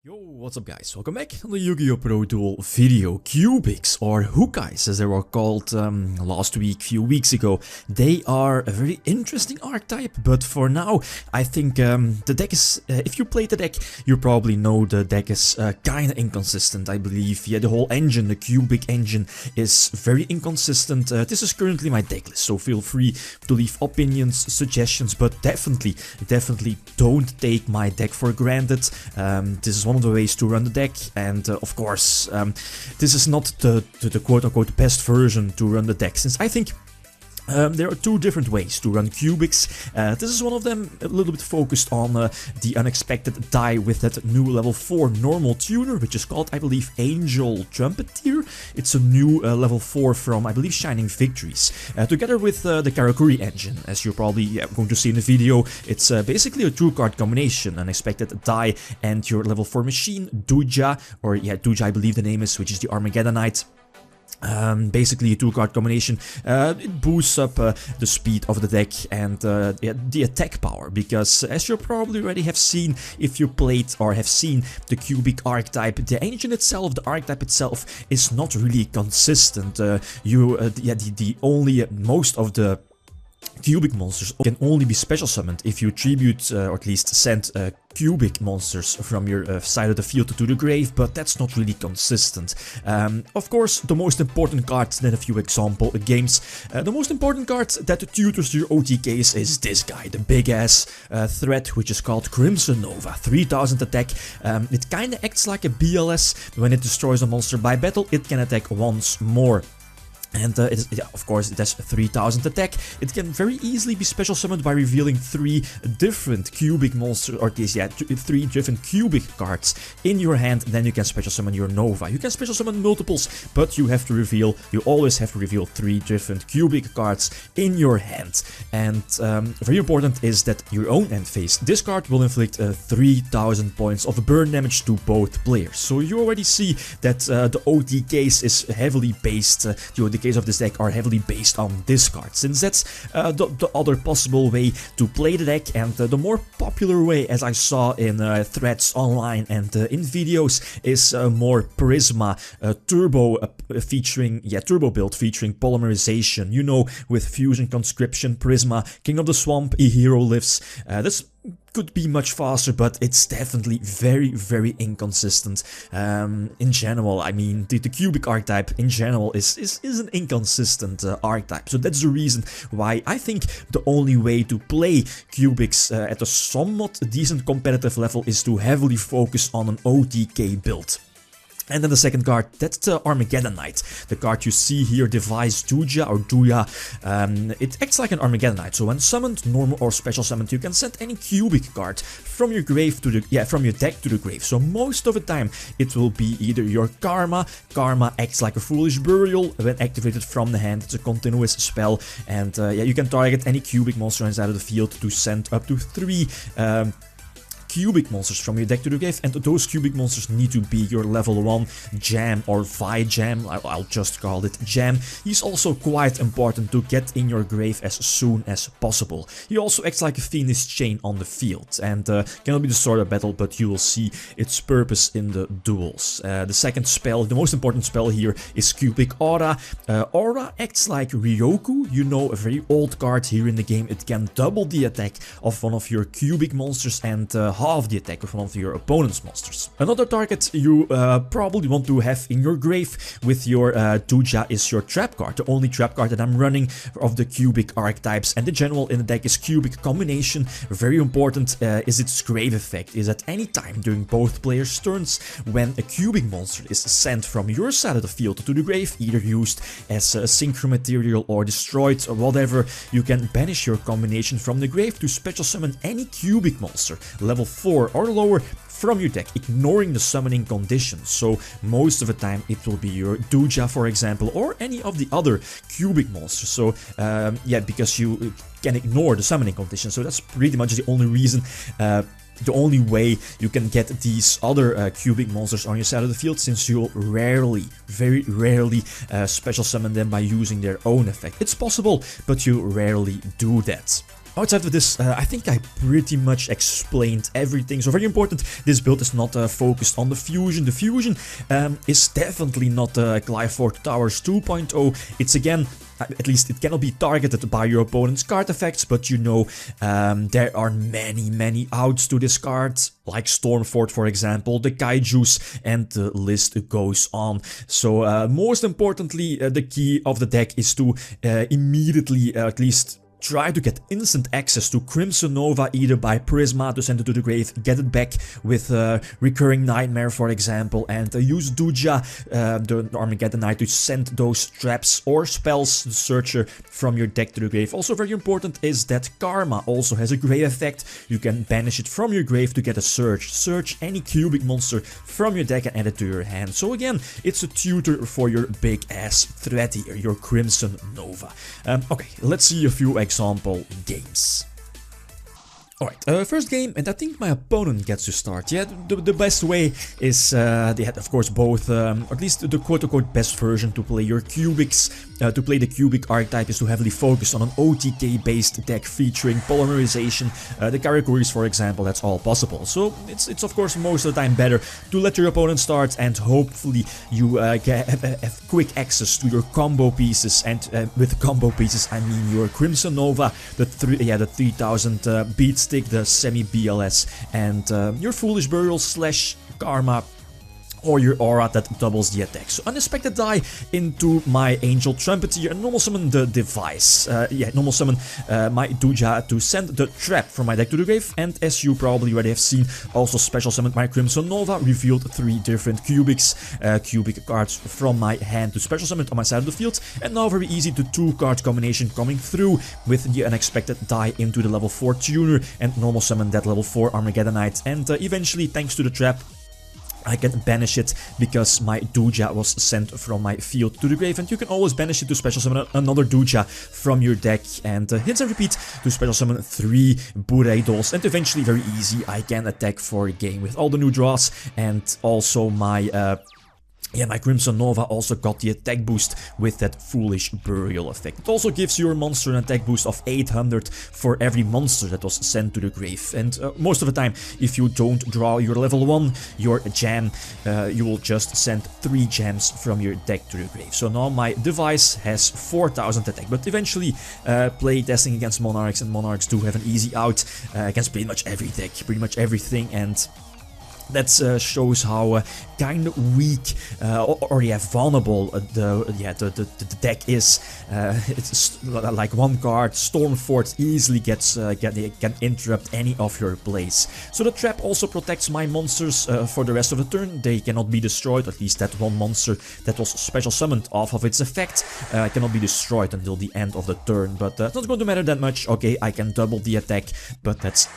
Yo, what's up guys, welcome back on the YgoPro duel video. Cubics, or Houkais as they were called last week, few weeks ago. They are a very interesting archetype, but for now I think the deck is, if you play the deck, you probably know the deck is kinda inconsistent, I believe. Yeah, the whole engine, the cubic engine, is very inconsistent. This is currently my deck list, so feel free to leave opinions, suggestions, but definitely don't take my deck for granted. This is one of the ways to run the deck, and of course this is not the quote-unquote best version to run the deck, since I think there are two different ways to run cubics. This is one of them, a little bit focused on the unexpected die with that new level 4 normal tuner, which is called, I believe, Angel Trumpeteer. It's a new level 4 from, I believe, Shining Victories, together with the Karakuri engine. As you're probably going to see in the video, it's basically a 2-card combination, unexpected die and your level 4 machine, Duja, or yeah, Duja I believe the name is, which is the Armageddonite. Basically a 2-card combination. It boosts up the speed of the deck and the attack power, because as you probably already have seen if you played or have seen the cubic archetype, the engine itself, the archetype itself, is not really consistent. Most of the cubic monsters can only be special summoned if you tribute or at least send cubic monsters from your side of the field to the grave, but that's not really consistent. Of course, the most important card, then a few example games, the most important card that tutors your OTKs is this guy, the big ass threat, which is called Crimson Nova, 3000 attack. It kinda acts like a BLS. When it destroys a monster by battle, it can attack once more. And of course, it has 3000 attack. It can very easily be special summoned by revealing 3 different cubic monsters, or at least, yeah, 3 different cubic cards in your hand. Then you can special summon your Nova. You can special summon multiples, but you always have to reveal 3 different cubic cards in your hand. And very important is that your own end phase. This card will inflict 3000 points of burn damage to both players. So you already see that the OTKs is heavily based, the case of this deck are heavily based on this card, since that's the other possible way to play the deck, and the more popular way, as I saw in threads online and in videos, is more Prisma turbo turbo build featuring polymerization, you know, with fusion, conscription, Prisma, King of the Swamp, E-Hero lifts. This could be much faster, but it's definitely very inconsistent. In general, I mean, the cubic archetype in general is an inconsistent archetype. So that's the reason why I think the only way to play cubics at a somewhat decent competitive level is to heavily focus on an OTK build. And then the second card, that's the Armageddonite. The card you see here, Device Duja or Duya. It acts like an Armageddonite. So when summoned, normal or special summoned, you can send any cubic card from your grave to the from your deck to the grave. So most of the time, it will be either your Karma. Karma acts like a Foolish Burial when activated from the hand. It's a continuous spell, and yeah, you can target any cubic monster inside of the field to send up to 3 cubic monsters from your deck to the grave, and those cubic monsters need to be your level 1 Jam or Vi Jam. I'll just call it Jam. He's also quite important to get in your grave as soon as possible. He also acts like a Phoenix Chain on the field, and cannot be the sword of battle, but you will see its purpose in the duels. The second spell, the most important spell here, is Cubic Aura. Aura acts like Ryoku, you know, a very old card here in the game. It can double the attack of one of your cubic monsters and half the attack of one of your opponent's monsters. Another target you probably want to have in your grave with your Duja is your trap card. The only trap card that I'm running of the cubic archetypes, and the general in the deck is Cubic Combination. Very important is its grave effect. Is at any time during both players' turns when a cubic monster is sent from your side of the field to the grave, either used as a synchro material or destroyed or whatever, you can banish your combination from the grave to special summon any cubic monster level 4 or lower from your deck, ignoring the summoning conditions. So most of the time it will be your Duja, for example, or any of the other cubic monsters. So yeah, because you can ignore the summoning conditions. So that's pretty much the only reason, the only way you can get these other cubic monsters on your side of the field, since you'll very rarely special summon them by using their own effect. It's possible, but you rarely do that. Outside of this, I think I pretty much explained everything. So very important, this build is not focused on the fusion. The fusion is definitely not Glyphor Towers 2.0. It's again, at least it cannot be targeted by your opponent's card effects, but you know, there are many outs to this card, like Stormfort for example, the Kaijus, and the list goes on. So most importantly, the key of the deck is to immediately, at least try to get instant access to Crimson Nova, either by Prisma to send it to the grave, get it back with Recurring Nightmare for example, and use Duja, the Armageddon Knight, to send those traps or spells, the Searcher, from your deck to the grave. Also very important is that Karma also has a great effect. You can banish it from your grave to get a search. Search any cubic monster from your deck and add it to your hand. So again, it's a tutor for your big ass threat here, your Crimson Nova. Okay, let's see a few example games. Alright, first game, and I think my opponent gets to start. Yeah, the best way is, they had of course both, at least the quote-unquote best version to play your cubics. To play the cubic archetype is to heavily focus on an OTK-based deck featuring polymerization, the Karakuris for example, that's all possible. So it's of course most of the time better to let your opponent start, and hopefully you have quick access to your combo pieces, and with combo pieces I mean your Crimson Nova, the 3000 beat stick, the semi-BLS, and your Foolish Burial / Karma, or your aura that doubles the attack. So unexpected die into my Angel Trumpeter and normal summon the device. Normal summon my Duja to send the trap from my deck to the grave, and as you probably already have seen, also special summoned my Crimson Nova, revealed 3 different cubic cards from my hand to special summon on my side of the field, and now very easy to 2-card combination coming through with the unexpected die into the level 4 tuner and normal summon that level 4 Armageddon Knight, and eventually thanks to the trap I can banish it because my Duja was sent from my field to the grave, and you can always banish it to special summon another Duja from your deck, and rinse and repeat to special summon 3 Bureidos, and eventually very easy I can attack for a game with all the new draws, and also my my Crimson Nova also got the attack boost with that Foolish Burial effect. It also gives your monster an attack boost of 800 for every monster that was sent to the grave. And most of the time, if you don't draw your level 1, your gem, you will just send 3 gems from your deck to the grave. So now my device has 4000 attack, but eventually play testing against Monarchs, and Monarchs do have an easy out against pretty much every deck, pretty much everything, and that shows how kind of weak or vulnerable the deck is. It's like one card, Stormfort, easily can interrupt any of your plays. So the trap also protects my monsters for the rest of the turn. They cannot be destroyed, at least that one monster that was special summoned off of its effect cannot be destroyed until the end of the turn, but it's not going to matter that much. Okay, I can double the attack, but that's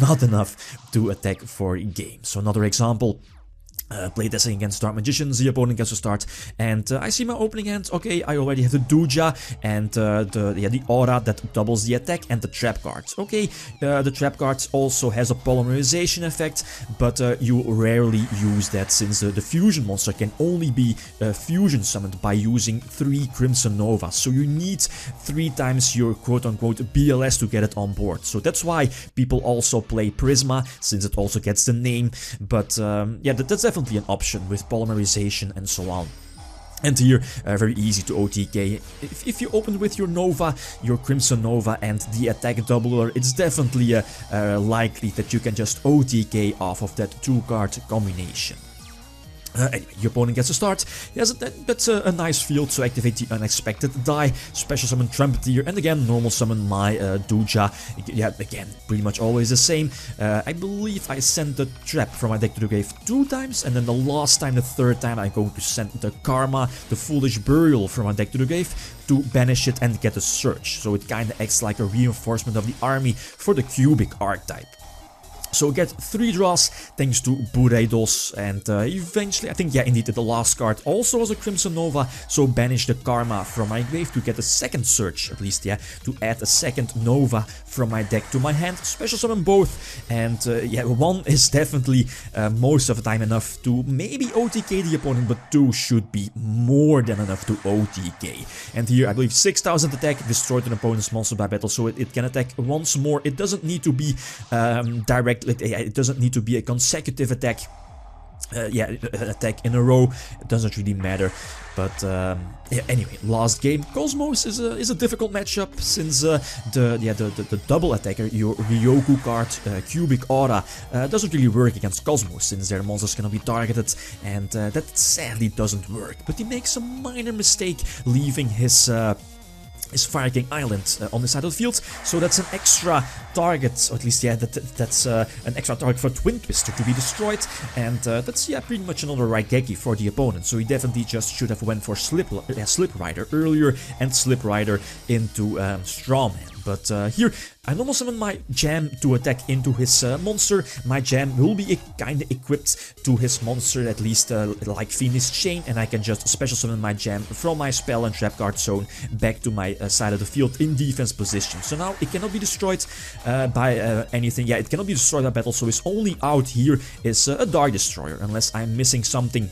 not enough to attack for a game. So another example. Playtesting against Dark Magicians, the opponent gets to start, and I see my opening hand. Okay, I already have the Duja and the aura that doubles the attack, and the trap cards. Okay, the trap cards also has a polymerization effect, but you rarely use that since the fusion monster can only be fusion summoned by using 3 Crimson Nova. So you need 3 times your quote-unquote BLS to get it on board. So that's why people also play Prisma, since it also gets the name. But that's definitely an option with polymerization and so on. And here, very easy to OTK. If you open with your Nova, your Crimson Nova, and the attack doubler, it's definitely likely that you can just OTK off of that 2-card combination. Anyway, your opponent gets a start. Yes, that's a nice field to activate the unexpected die. Special summon Trumpeter, and again, normal summon my Duja. Yeah, again, pretty much always the same. I believe I sent the trap from my deck to the grave 2 times, and then the last time, the 3rd time, I'm going to send the Karma, the Foolish Burial from my deck to the grave, to banish it and get a search. So it kinda acts like a reinforcement of the army for the cubic archetype. So get 3 draws thanks to Bureidos, and eventually, I think, yeah, indeed, the last card also was a Crimson Nova, so banish the Karma from my grave to get a second search, at least, yeah, to add a second Nova from my deck to my hand, special summon both, and yeah, 1 is definitely most of the time enough to maybe OTK the opponent, but 2 should be more than enough to OTK. And here, I believe 6000 attack, destroyed an opponent's monster by battle, so it can attack once more. It doesn't need to be direct. It doesn't need to be a consecutive attack. Yeah, attack in a row. It doesn't really matter. But yeah, anyway, last game. Cosmos is a difficult matchup since the double attacker, your Ryoku card, Cubic Aura, doesn't really work against Cosmos since their monsters cannot be targeted, and that sadly doesn't work. But he makes a minor mistake leaving his Fire King Island on the side of the field, so that's an extra target, or at least, yeah, that's an extra target for Twin Twister to be destroyed, and that's, yeah, pretty much another Raigeki for the opponent, so he definitely just should have went for Slip Rider earlier and Slip Rider into Strawman. But here, I normal summon my Jam to attack into his monster. My Jam will be kinda equipped to his monster, at least like Phoenix Chain, and I can just special summon my Jam from my spell and trap card zone back to my side of the field in defense position. So now it cannot be destroyed by anything. Yeah, it cannot be destroyed by battle, so his only out here is a Dark Destroyer, unless I'm missing something.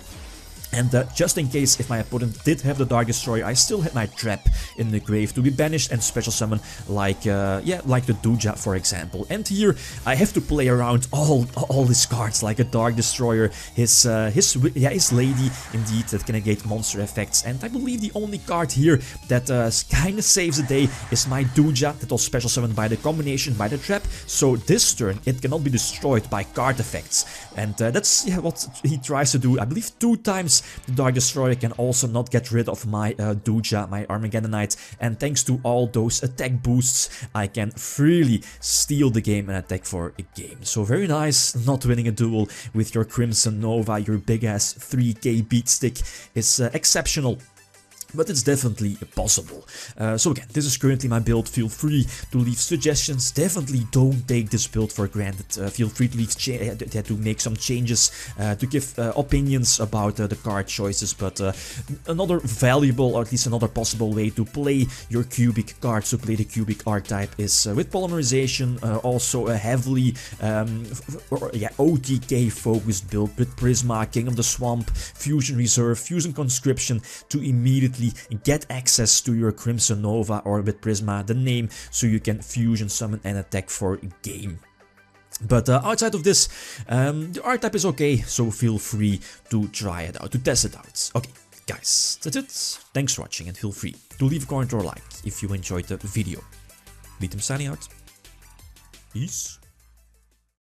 And just in case if my opponent did have the Dark Destroyer, I still had my trap in the grave to be banished and special summon like yeah, like the Duja, for example. And here I have to play around all these cards, like a Dark Destroyer, his Lady, indeed, that can negate monster effects. And I believe the only card here that kind of saves the day is my Duja, that was special summoned by the combination by the trap. So this turn it cannot be destroyed by card effects, and that's, yeah, what he tries to do. I believe 2 times the Dark Destroyer can also not get rid of my Duja, my Armageddonite, and thanks to all those attack boosts, I can freely steal the game and attack for a game. So very nice. Not winning a duel with your Crimson Nova, your big ass 3k beatstick, is exceptional. But it's definitely possible. So again, this is currently my build. Feel free to leave suggestions. Definitely don't take this build for granted. Feel free to leave to make some changes, to give opinions about the card choices. But another valuable, or at least another possible way to play your cubic cards, to play the cubic archetype, is with polymerization. Also a heavily OTK focused build with Prisma, King of the Swamp, Fusion Reserve, Fusion Conscription, to immediately get access to your Crimson Nova, or with Prisma, the name, so you can fusion summon and attack for a game. But outside of this, the archetype is okay, so feel free to try it out, to test it out. Okay, guys, that's it. Thanks for watching, and feel free to leave a comment or like if you enjoyed the video. Lithium signing out. Peace.